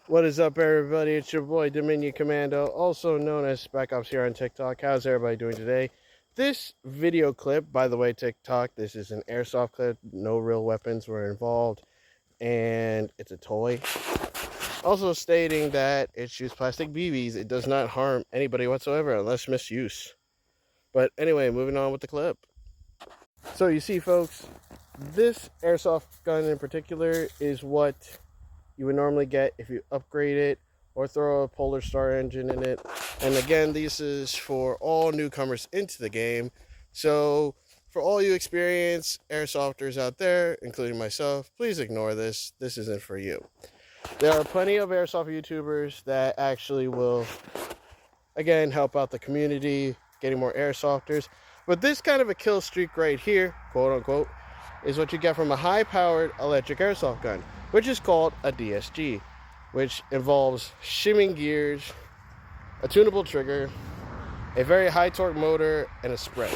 What is up, everybody? It's your boy Dominion Commando, also known as Spec Ops here on TikTok. How's everybody doing today? This video clip, by the way, TikTok, this is an airsoft clip. No real weapons were involved, and it's a toy. Also stating that it shoots plastic BBs. It does not harm anybody whatsoever unless misuse. But anyway, moving on with the clip. So you see, folks, this airsoft gun in particular is what you would normally get if you upgrade it or throw a Polar Star engine in it. And again, this is for all newcomers into the game. So for all you experienced airsofters out there, including myself, please ignore this. This isn't for you. There are plenty of airsoft YouTubers that actually will, again, help out the community, getting more airsofters. But this kind of a kill streak right here, quote unquote, is what you get from a high-powered electric airsoft gun, which is called a DSG, which involves shimming gears, a tunable trigger, a very high torque motor, and a spread.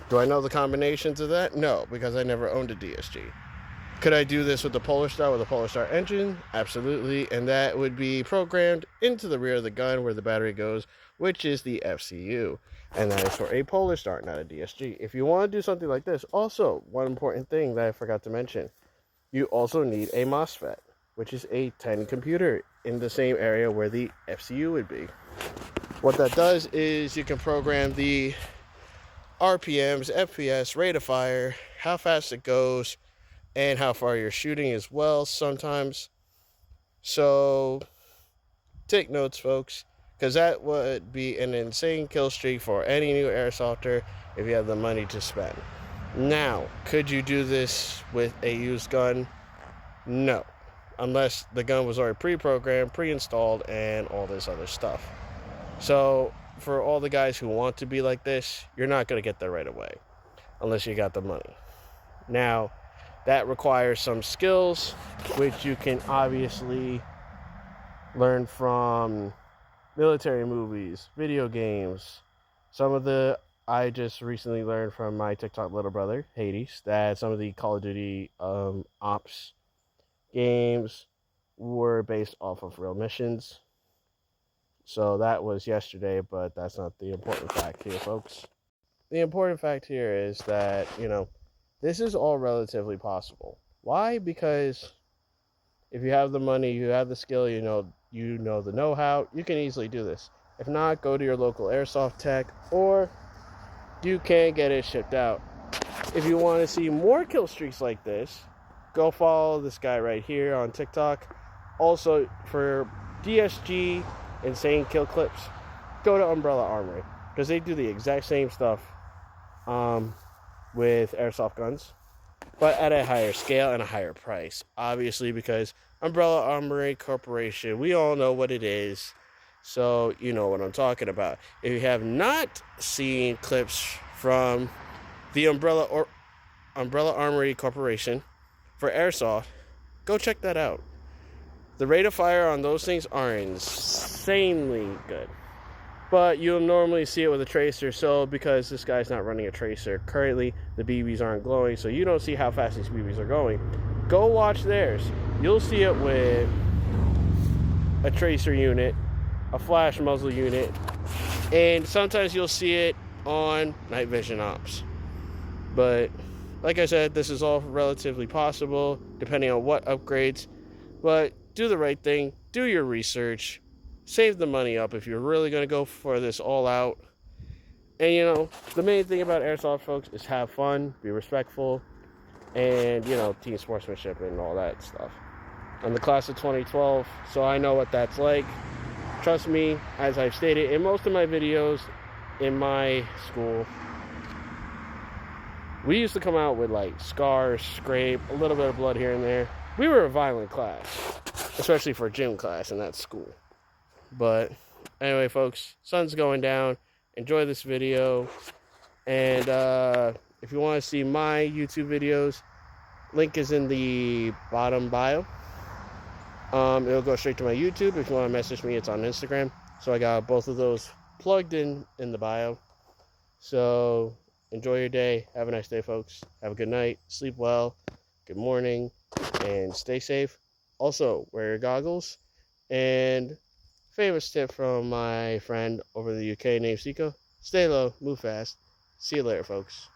Do I know the combinations of that? No, because I never owned a DSG. Could I do this with the Polar Star with a Polar Star engine? Absolutely, and that would be programmed into the rear of the gun where the battery goes, which is the FCU, and that is for a Polar Star, not a DSG. If you want to do something like this, also, one important thing that I forgot to mention, you also need a MOSFET, which is a 10 computer in the same area where the FCU would be. What that does is you can program the RPMs, FPS, rate of fire, how fast it goes, and how far you're shooting as well sometimes. So take notes, folks, because that would be an insane kill streak for any new airsofter if you have the money to spend. Now, could you do this with a used gun? No, unless the gun was already pre-programmed, pre-installed, and all this other stuff. So for all the guys who want to be like this, you're not going to get there right away unless you got the money. Now, that requires some skills, which you can obviously learn from military movies, video games. Some of the I just recently learned from my TikTok little brother, Hades, that some of the Call of Duty ops games were based off of real missions. So that was yesterday, but that's not the important fact here, folks. The important fact here is that, this is all relatively possible. Why? Because if you have the money, you have the skill, you know the know-how, you can easily do this. If not, go to your local airsoft tech, or you can get it shipped out. If you want to see more kill streaks like this, go follow this guy right here on TikTok. Also, for DSG insane kill clips, go to Umbrella Armory, because they do the exact same stuff with airsoft guns, but at a higher scale and a higher price. Obviously, because Umbrella Armory Corporation, we all know what it is, so you know what I'm talking about. If you have not seen clips from the Umbrella Armory Corporation for airsoft, go check that out. The rate of fire on those things are insanely good. But you'll normally see it with a tracer, so because this guy's not running a tracer currently, the BBs aren't glowing, so you don't see how fast these BBs are going. Go watch theirs. You'll see it with a tracer unit, a flash muzzle unit, and sometimes you'll see it on night vision ops. But like I said, this is all relatively possible depending on what upgrades. But do the right thing, do your research, save the money up if you're really going to go for this all out. And the main thing about airsoft, folks, is have fun, be respectful, and team sportsmanship and all that stuff. I'm the class of 2012, so I know what that's like. Trust me, as I've stated in most of my videos in my school, we used to come out with like scars, scrape, a little bit of blood here and there. We were a violent class, especially for gym class in that school. But anyway, folks, sun's going down. Enjoy this video. And if you want to see my YouTube videos, link is in the bottom bio. It'll go straight to my YouTube. If you want to message me, it's on Instagram. So I got both of those plugged in the bio. So enjoy your day. Have a nice day, folks. Have a good night. Sleep well. Good morning. And stay safe. Also, wear your goggles. And famous tip from my friend over the UK named Siko: stay low, move fast. See you later, folks.